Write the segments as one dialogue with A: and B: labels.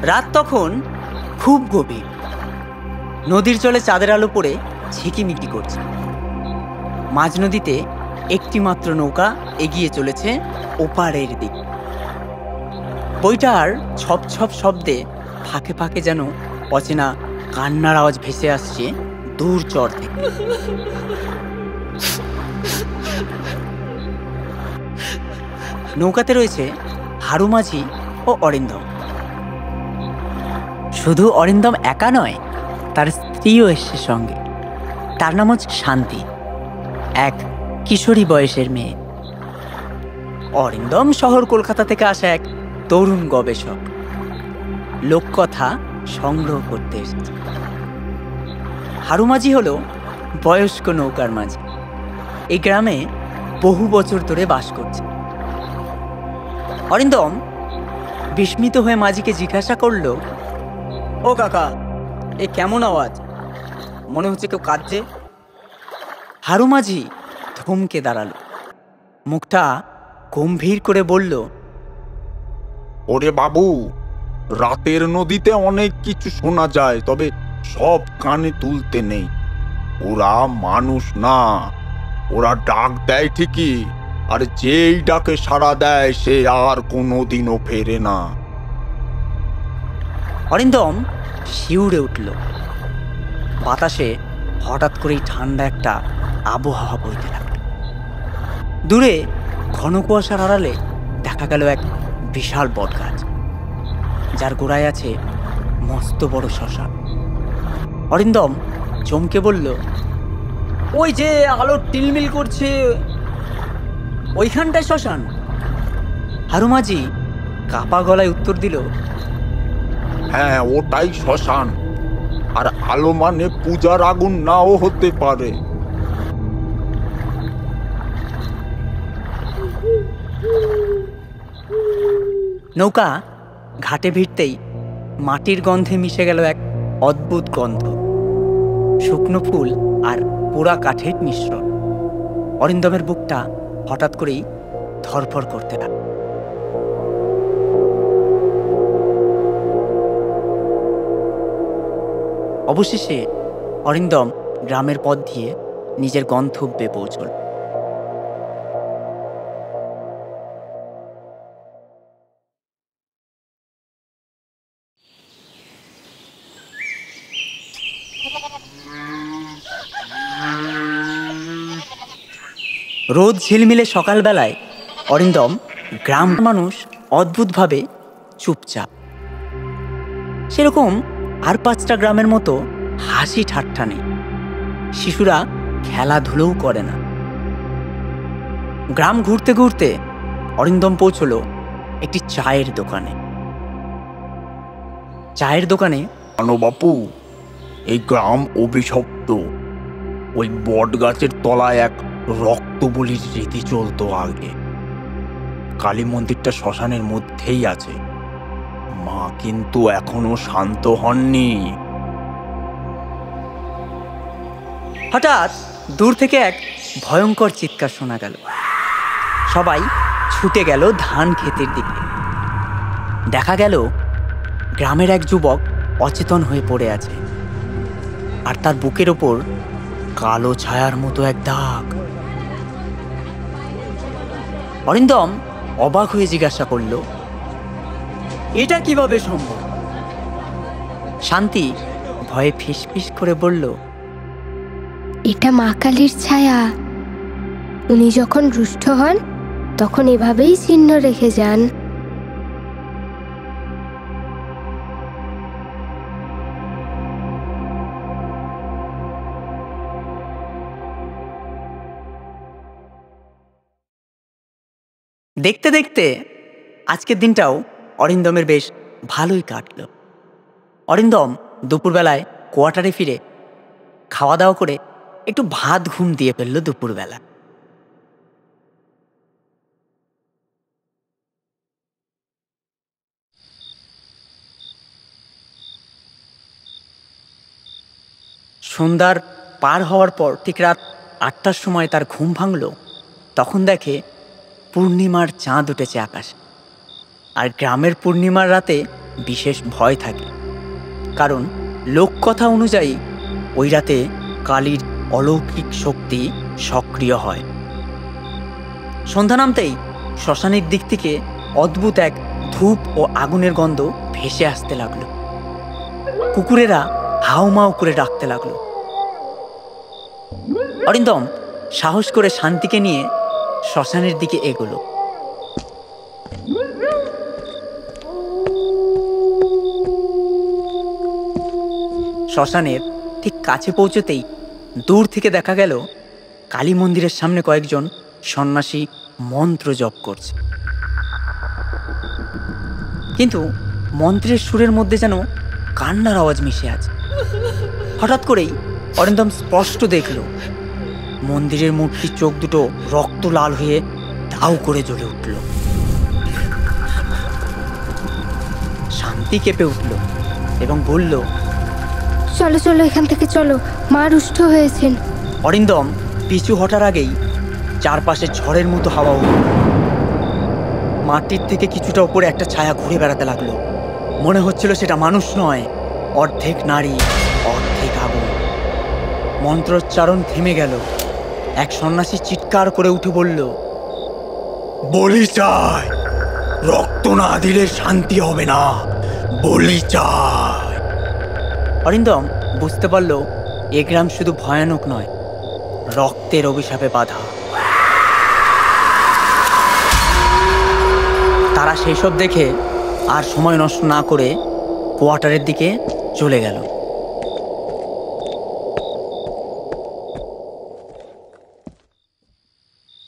A: রাত তখন খুব গভীর। নদীর জলে চাঁদের আলো পড়ে ঝিকিমিকি করছে। মাঝ নদীতে একটি মাত্র নৌকা এগিয়ে চলেছে ওপারের দিকে। বইটার ছপ ছপ শব্দে ফাঁকে ফাঁকে যেন অচেনা কান্নার আওয়াজ ভেসে আসছে দূর চর থেকে। নৌকাতে রয়েছে হারু মাঝি ও অরিন্দম। শুধু অরিন্দম একা নয়, তার স্ত্রীও এসছে সঙ্গে। তার নাম হচ্ছে শান্তি, এক কিশোরী বয়সের মেয়ে। অরিন্দম শহর কলকাতা থেকে আসা এক তরুণ গবেষক, লোককথা সংগ্রহ করতে এসেছে। হারু মাঝি হলো বয়স্ক নৌকার মাঝি। এই গ্রামে বহু বছর ধরে বাস করছে। অরিন্দম বিস্মিত হয়ে মাঝিকে জিজ্ঞাসা করল, ও কাকা, এ কেমন আওয়াজ? মনে হচ্ছে কেউ কাঁদছে। হারু মাঝি থমকে দাঁড়ালো, মুখটা গম্ভীর করে বলল,
B: ওরে বাবু, রাতের নদীতে অনেক কিছু শোনা যায়, তবে সব কানে তুলতে নেই। ওরা মানুষ না, ওরা ডাক দেয় ঠিকই, আর যেই ডাকে সাড়া দেয় সে আর কোনোদিনও ফেরে না।
A: অরিন্দম শিউরে উঠল। বাতাসে হঠাৎ করেই ঠান্ডা একটা আবহাওয়া বইতে লাগল। দূরে ঘন কুয়াশার আড়ালে দেখা গেল এক বিশাল বটগাছ, যার গোড়ায় আছে মস্ত বড় শ্মশান। অরিন্দম চমকে বলল, ওই যে আলো টিলমিল করছে, ওইখানটায় শ্মশান? হারু মাঝি কাপা গলায় উত্তর দিল,
B: হ্যাঁ, ওটাই শ্মশান। আর আলো মানে পূজার আগুন নাও হতে পারে।
A: নৌকা ঘাটে ভিড়তেই মাটির গন্ধে মিশে গেল এক অদ্ভুত গন্ধ, শুকনো ফুল আর পোড়া কাঠের মিশ্রণ। অরিন্দমের বুকটা হঠাৎ করেই ধরফর করতে লাগল। অবশেষে অরিন্দম গ্রামের পথ দিয়ে নিজের গন্তব্যে পৌঁছল। রোদ ঝিলমিলে সকালবেলায় অরিন্দম গ্রাম মানুষ অদ্ভুতভাবে চুপচাপ। সেরকম আর 5টা গ্রামের মতো হাসি ঠাট্টা নেই, শিশুরা খেলাধুলোও করে না। গ্রাম ঘুরতে ঘুরতে অরিন্দম পৌঁছল একটি চায়ের দোকানে। চায়ের দোকানে,
B: জানো বাপু, এই গ্রাম অভিশপ্ত। ওই বট গাছের তলায় এক রক্তবলির রীতি চলতো আগে। কালী মন্দিরটা শ্মশানের মধ্যেই আছে। মা কিন্তু এখনো শান্ত হননি।
A: হঠাৎ দূর থেকে এক ভয়ঙ্কর চিৎকার শোনা গেল। সবাই ছুটে গেল ধান ক্ষেতের দিকে। দেখা গেল গ্রামের এক যুবক অচেতন হয়ে পড়ে আছে, আর তার বুকের ওপর কালো ছায়ার মতো এক দাগ। অরিন্দম অবাক হয়ে জিজ্ঞাসা করল, এটা কিভাবে সম্ভব? শান্তি ভয়ে ফিসফিস করে বলল,
C: এটা মা কালীর ছায়া। উনি যখন রুষ্ট হন তখন এভাবেই চিহ্ন রেখে যান।
A: দেখতে দেখতে আজকের দিনটাও অরিন্দমের বেশ ভালোই কাটল। অরিন্দম দুপুরবেলায় কোয়ার্টারে ফিরে খাওয়া দাওয়া করে একটু ভাত ঘুম দিয়ে ফেলল দুপুরবেলা। সন্ধ্যার পার হওয়ার পর ঠিক রাত 8টার সময় তার ঘুম ভাঙল। তখন দেখে পূর্ণিমার চাঁদ উঠেছে আকাশে। আর গ্রামের পূর্ণিমার রাতে বিশেষ ভয় থাকে, কারণ লোককথা অনুযায়ী ওই রাতে কালীর অলৌকিক শক্তি সক্রিয় হয়। সন্ধ্যা নামতেই শ্মশানের দিক থেকে অদ্ভুত এক ধূপ ও আগুনের গন্ধ ভেসে আসতে লাগলো। কুকুরেরা হাউমাউ করে ডাকতে লাগলো। অরিন্দম সাহস করে শান্তিকে নিয়ে শ্মশানের দিকে এগোলো। শ্মশানের ঠিক কাছে পৌঁছতেই দূর থেকে দেখা গেল কালী মন্দিরের সামনে কয়েকজন সন্ন্যাসী মন্ত্র জপ করছে, কিন্তু মন্ত্রের সুরের মধ্যে যেন কান্নার আওয়াজ মিশে আছে। হঠাৎ করেই অরিন্দম স্পষ্ট দেখল মন্দিরের মূর্তির চোখ দুটো রক্ত লাল হয়ে দাউ করে জ্বলে উঠল। শান্তি কেঁপে উঠল এবং বলল,
C: চলো চলো, এখান থেকে চলো, মা রুষ্ট হয়েছেন।
A: অরিন্দম পিছু হটার আগেই চারপাশে ঝড়ের মতো হাওয়া উঠল। মাটির থেকে কিছুটা উপরে একটা ছায়া ঘুরে বেড়াতে লাগলো। মনে হচ্ছিল সেটা মানুষ নয়, অর্ধেক নারী অর্ধেক আগুন। মন্ত্রোচ্চারণ থেমে গেল। এক সন্ন্যাসী চিৎকার করে উঠে বলল,
B: বলি চাই, রক্ত না দিলে শান্তি হবে না, বলি চাই।
A: অরিন্দম বুঝতে পারল এ গ্রাম শুধু ভয়ানক নয়, রক্তের অভিশাপে বাঁধা। তারা সেই সব দেখে আর সময় নষ্ট না করে কোয়ার্টারের দিকে চলে গেল।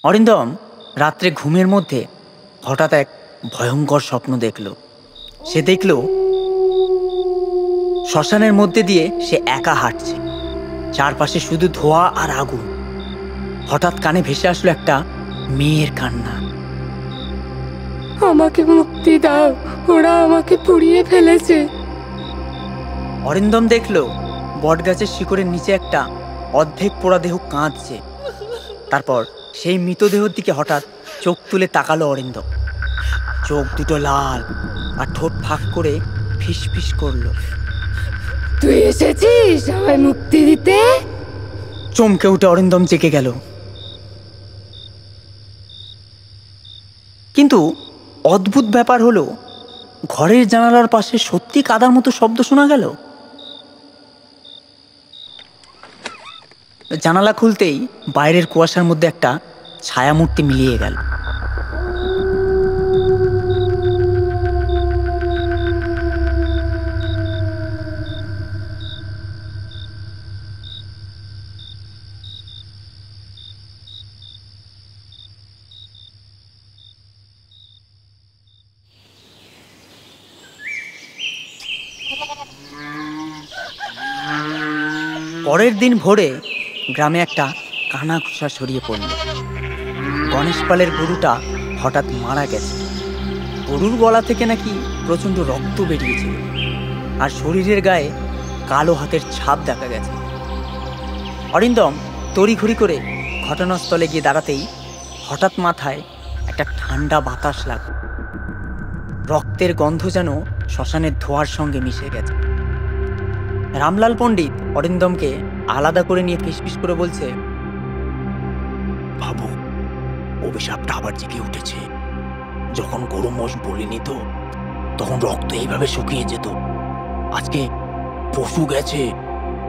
A: অরিন্দম রাত্রে ঘুমের মধ্যে হঠাৎ এক ভয়ঙ্কর স্বপ্ন দেখল। সে দেখল শ্মশানের মধ্যে দিয়ে সে একা হাঁটছে, চারপাশে শুধু ধোঁয়া আর আগুন। হঠাৎ কানে ভেসে আসলো একটা মেয়ের কান্না।
C: আমাকে মুক্তি দাও, ওরা আমাকে পুড়িয়ে ফেলেছে।
A: অরিন্দম দেখল বটগাছের শিকড়ের নিচে একটা অর্ধেক পোড়া দেহ কাঁদছে। তারপর সেই মৃতদেহের দিকে হঠাৎ চোখ তুলে তাকালো অরিন্দম। চোখ দুটো লাল আর ঠোঁট ফাঁক করে ফিস ফিস করলো।
C: তুই এসেছিস আমায় মুক্তি দিতে?
A: চমকে উঠে অরিন্দম জেগে গেল। কিন্তু অদ্ভুত ব্যাপার হলো, ঘরের জানালার পাশে সত্যি কাদার মতো শব্দ শোনা গেল। জানালা খুলতেই বাইরের কুয়াশার মধ্যে একটা ছায়ামূর্তি মিলিয়ে গেল। পরের দিন ভোরে গ্রামে একটা কানাঘুষা ছড়িয়ে পড়ল। গণেশ পালের গরুটা হঠাৎ মারা গেছে। গরুর গলা থেকে নাকি প্রচণ্ড রক্ত বেরিয়েছিল, আর শরীরের গায়ে কালো হাতের ছাপ দেখা গেছে। অরিন্দম তড়িঘড়ি করে ঘটনাস্থলে গিয়ে দাঁড়াতেই হঠাৎ মাথায় একটা ঠান্ডা বাতাস লাগল। রক্তের গন্ধ যেন শ্মশানের ধোঁয়ার সঙ্গে মিশে গেছে। রামলাল পণ্ডিত অরিন্দমকে আলাদা করে নিয়ে ফিসফিস করে বলছে,
B: বাবু, অভিশাপটা আবার জেগে উঠেছে। যখন গরু মোষ বলিনি তো, তখন রক্ত এইভাবে শুকিয়ে যেত। আজকে পশু গেছে,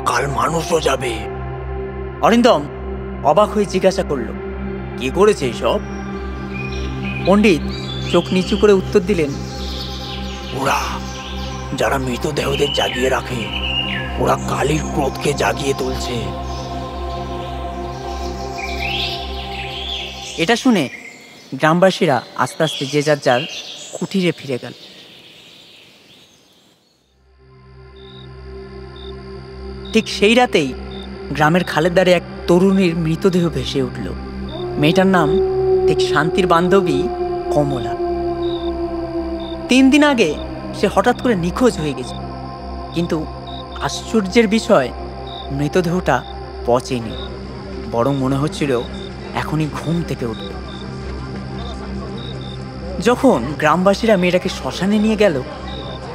B: কাল মানুষও যাবে।
A: অরিন্দম অবাক হয়ে জিজ্ঞাসা করল, কি করেছে সব? পণ্ডিত চোখ নিচু করে উত্তর দিলেন,
B: ওরা যারা মৃতদেহদের জাগিয়ে রাখে, ওরা কালীর ক্রোধকে জাগিয়ে তুলছে।
A: এটা শুনে গ্রামবাসীরা আস্তে আস্তে যে যার যার কুটিরে ফিরে গেল। ঠিক সেই রাতেই গ্রামের খালের ধারে এক তরুণীর মৃতদেহ ভেসে উঠল। মেয়েটার নাম ঠিক শান্তির বান্ধবী কমলা। 3 দিন আগে সে হঠাৎ করে নিখোঁজ হয়ে গেছে, কিন্তু আশ্চর্যের বিষয়, মৃতদেহটা পচেনি, বরং মনে হচ্ছিল এখনই ঘুম থেকে উঠল। যখন গ্রামবাসীরা মেয়েটাকে শ্মশানে নিয়ে গেল,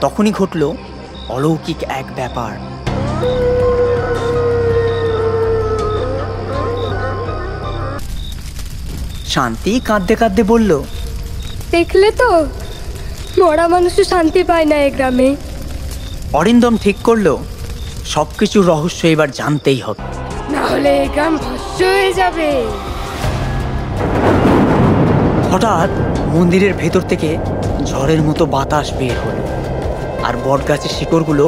A: তখনই ঘটল অলৌকিক এক ব্যাপার। শান্তি কাঁদতে কাঁদতে বলল,
C: দেখলে তো, মরা মানুষও শান্তি পায় না এ গ্রামে।
A: অরিন্দম ঠিক করলো সবকিছুর রহস্য এবার জানতেই হবে,
C: না হলে এই গ্রাম ভস্ম হয়ে যাবে।
A: হঠাৎ মন্দিরের ভেতর থেকে ঝড়ের মতো বাতাস বের হলো, আর বটগাছের শিকড়গুলো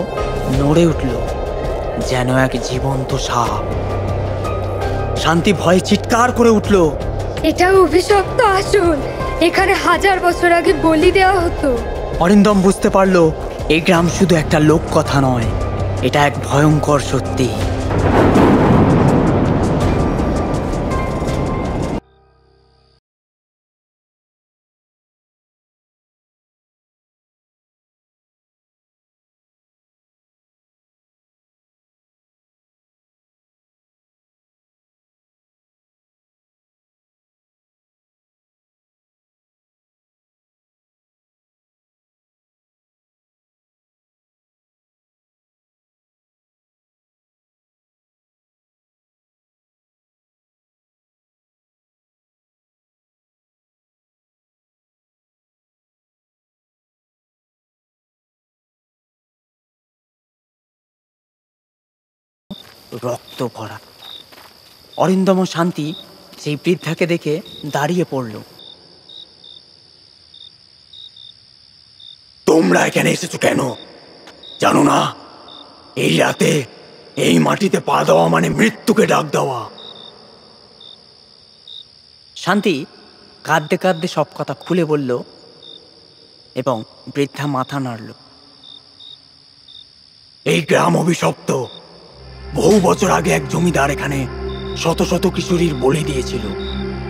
A: নড়ে উঠল যেন এক জীবন্ত সাপ। শান্তি ভয়ে চিৎকার করে উঠল,
C: এটা অভিশপ্ত আসন, এখানে 1000 বছর আগে বলি দেওয়া হতো।
A: অরিন্দম বুঝতে পারলো এই গ্রাম শুধু একটা লোক কথা নয়, এটা এক ভয়ঙ্কর সত্যি। রক্ত ভরা। অরিন্দম ও শান্তি সেই বৃদ্ধাকে দেখে দাঁড়িয়ে পড়ল। তোমরা এখানে এসেছো কেন? জানো না এই রাতে এই মাটিতে পা দেওয়া মানে মৃত্যুকে ডাক দেওয়া? শান্তি কাঁদতে কাঁদতে সব কথা খুলে বলল এবং বৃদ্ধা মাথা নাড়ল। এই গ্রাম অভিশপ্ত। বহু বছর আগে এক জমিদার এখানে শত শত কিশোরীর বলি দিয়েছিল,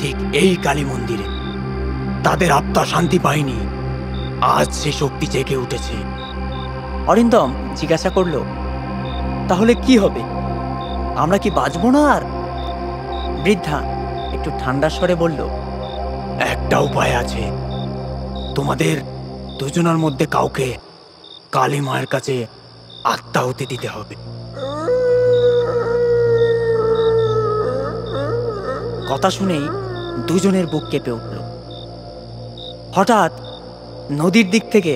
A: ঠিক এই কালী মন্দিরে। তাদের আত্মা শান্তি পায়নি, আজ সে শক্তি জেগে উঠেছে। অরিন্দম জিজ্ঞাসা করলো, তাহলে কি হবে? আমরা কি বাঁচবো না আর? বৃদ্ধা একটু ঠান্ডা স্বরে বলল, একটা উপায় আছে। তোমাদের দুজনের মধ্যে কাউকে কালী মায়ের কাছে আত্মাহুতি দিতে হবে। কথা শুনেই দুজনের বুক কেঁপে উঠল। হঠাৎ নদীর দিক থেকে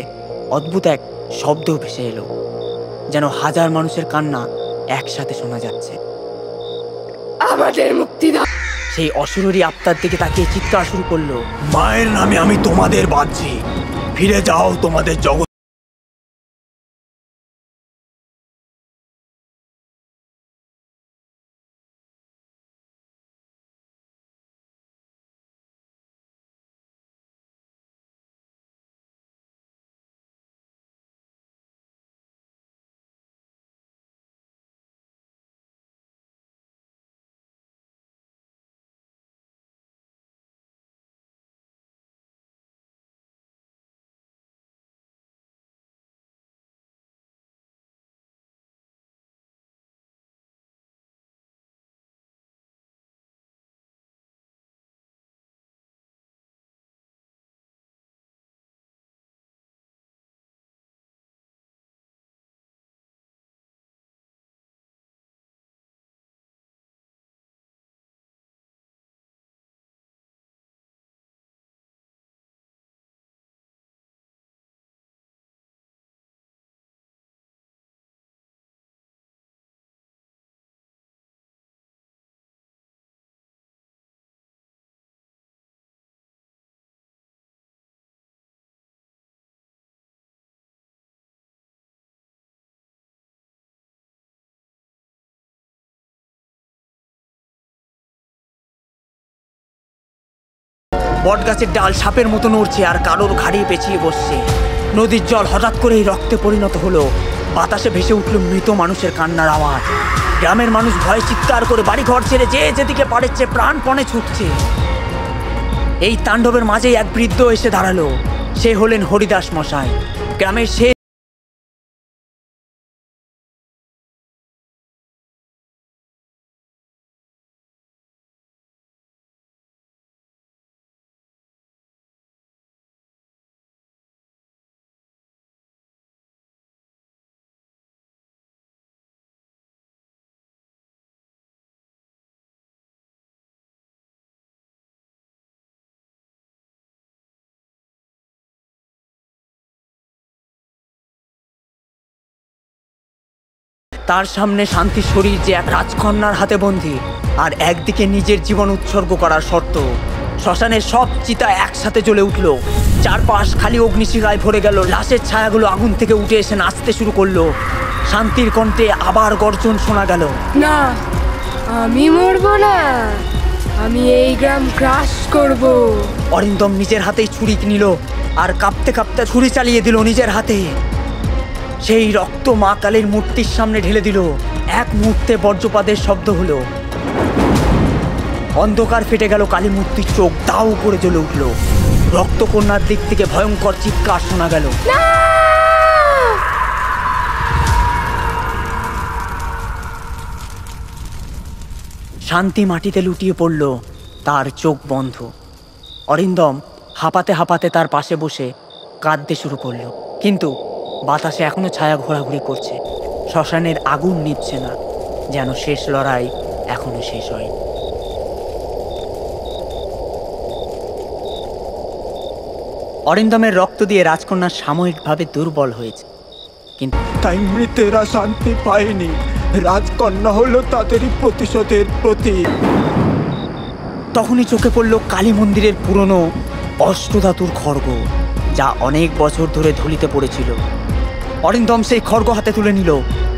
A: অদ্ভুত এক শব্দ ভেসে এলো, যেন 1000 মানুষের কান্না একসাথে শোনা যাচ্ছে।
C: আমাদের মুক্তি দাও।
A: সেই অসুরী আত্মার দিকে তাকিয়ে চিৎকার শুরু করলো, মায়ের নামে আমি তোমাদের বাঁধছি, ফিরে যাও তোমাদের জগৎ। বটগাছের ডাল সাপের মতো নড়ছে আর কারোর ঘাড়ে পেঁচিয়ে বসছে। নদীর জল হঠাৎ করেই রক্তে পরিণত হলো। বাতাসে ভেসে উঠল মৃত মানুষের কান্নার আওয়াজ। গ্রামের মানুষ ভয়ে চিৎকার করে বাড়িঘর ছেড়ে যে যেদিকে পারেছে প্রাণপণে ছুটছে। এই তাণ্ডবের মাঝেই এক বৃদ্ধ এসে দাঁড়ালো। সে হলেন হরিদাস মশাই, গ্রামের সে তার সামনে শান্তির শরীর যে এক রাজকন্যার হাতে বন্দী, আর একদিকে নিজের জীবন উৎসর্গ করার শর্ত। শ্মশানের সব চিতা একসাথে জ্বলে উঠল, চারপাশ খালি অগ্নিশিখায় ভরে গেল। লাশের ছায়াগুলো আগুন থেকে উঠে এসে নাচতে শুরু করলো। শান্তির কণ্ঠে আবার গর্জন শোনা গেল,
C: না, আমি মরবো না, আমি এই গ্রাম গ্রাস করব।
A: অরিন্দম নিজের হাতেই ছুরি নিল আর কাঁপতে কাঁপতে ছুরি চালিয়ে দিল নিজের হাতে। সেই রক্ত মা কালীর মূর্তির সামনে ঢেলে দিল। এক মুহূর্তে বজ্রপাতের শব্দ হলো, অন্ধকার ফেটে গেল। কালী মূর্তির চোখ দাউ করে জ্বলে উঠল। রক্তকন্যার দিক থেকে ভয়ঙ্কর চিৎকার শোনা গেল। শান্তি মাটিতে লুটিয়ে পড়ল, তার চোখ বন্ধ। অরিন্দম হাঁপাতে হাঁপাতে তার পাশে বসে কাঁদতে শুরু করলো। কিন্তু বাতাসে এখনো ছায়া ঘোরাঘুরি করছে। শ্মশানের আগুন নিভছে না, যেন শেষ লড়াই এখনো শেষ হয়নি। অরিন্দমের রক্ত দিয়ে রাজকন্যা সাময়িকভাবে দুর্বল হয়েছে, কিন্তু
B: তাই মৃতেরা শান্তি পায়নি। রাজকন্যা হলো তাদেরই প্রতিশোধের প্রতীক।
A: তখনই চোখে পড়ল কালী মন্দিরের পুরনো অষ্টধাতুর খড়গ, যা অনেক বছর ধরে ধুলিতে পড়েছিল। অরিন্দম সেই খড়গ হাতে তুলে নিল।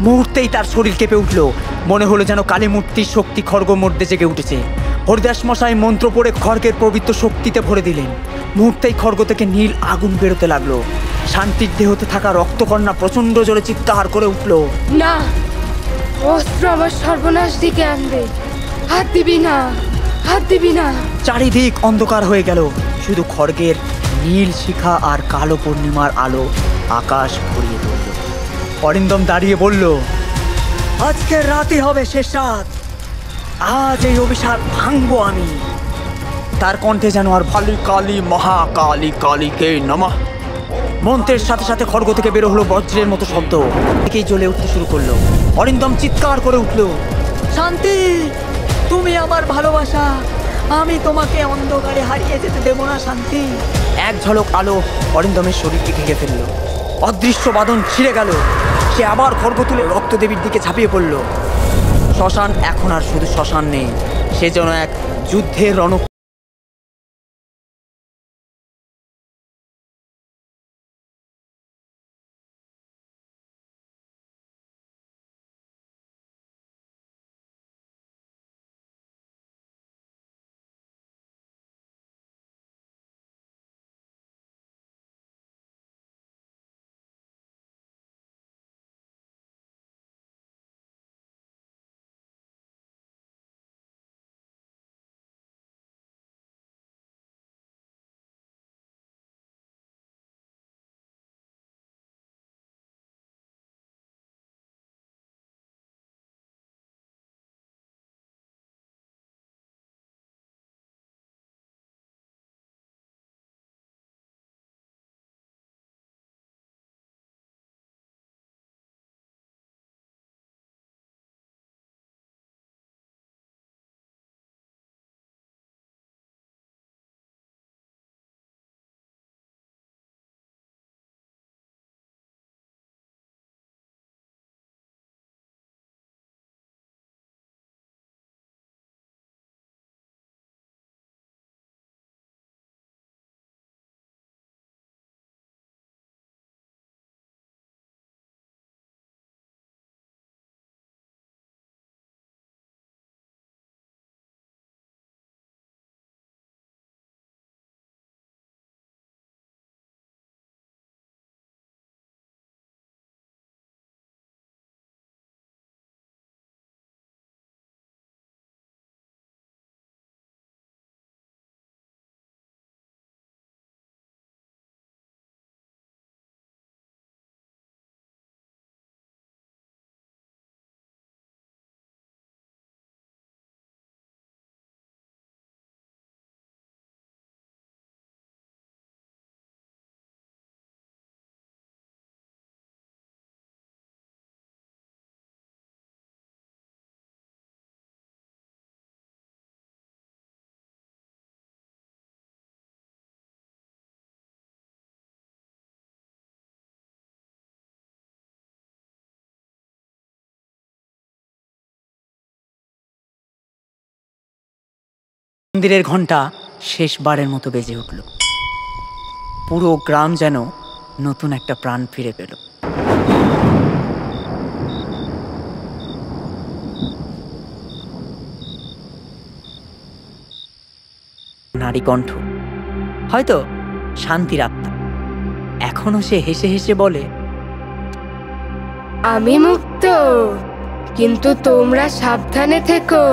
A: মুহূর্তেই তার শরীর কেঁপে উঠল। মনে হলো যেন কালী মূর্তির শক্তি খড়গ মধ্যে জেগে উঠেছে। হরিদাস মশাই মন্ত্র পড়ে খড়গের পবিত্র শক্তিতে ভরে দিলেন। মুহূর্তেই খড়গ থেকে নীল আগুন বেরোতে লাগলো। শান্তির দেহতে থাকা রক্তকন্যা প্রচণ্ড জোরে চিৎকার করে উঠল,
C: না, অস্ত্র আমার সর্বনাশ দিকে আনবে, হাত দিবি না, হাত দিবি না।
A: চারিদিক অন্ধকার হয়ে গেল। শুধু খড়গের নীল শিখা আর কালো পূর্ণিমার আলো আকাশ ভরিয়ে তুলল। অরিন্দম দাঁড়িয়ে বলল, আজকের রাতই হবে শেষ রাত। আজ এই অভিশাপ ভাঙবো আমি। তার কণ্ঠে যেন আর
B: কালী কালী মহাকালী কালীকে নমঃ।
A: মন্ত্রের সাথে সাথে খড়গ থেকে বেরো হলো বজ্রের মতো শব্দ। থেকেই জ্বলে উঠতে শুরু করলো। অরিন্দম চিৎকার করে উঠল, শান্তি, তুমি আমার ভালোবাসা, আমি তোমাকে অন্ধকারে হারিয়ে যেতে দেব না শান্তি। এক ঝলক আলো অরিন্দমের শরীরকে ঘিরে ফেলল। অদৃশ্য বাঁধন ছিঁড়ে গেল। সে আবার খড়গ তুলে রক্তদেবীর দিকে ঝাঁপিয়ে পড়ল। শ্মশান এখন আর শুধু শ্মশান নেই, সে যেন এক যুদ্ধের রণ। মন্দিরের ঘন্টা শেষবারের মতো বেজে উঠল। পুরো গ্রাম যেন নতুন একটা প্রাণ ফিরে পেল। নারী কণ্ঠ, হয়তো শান্তির আত্মা, এখনো সে হেসে হেসে বলে,
C: আমি মুক্ত, কিন্তু তোমরা সাবধানে থেকো।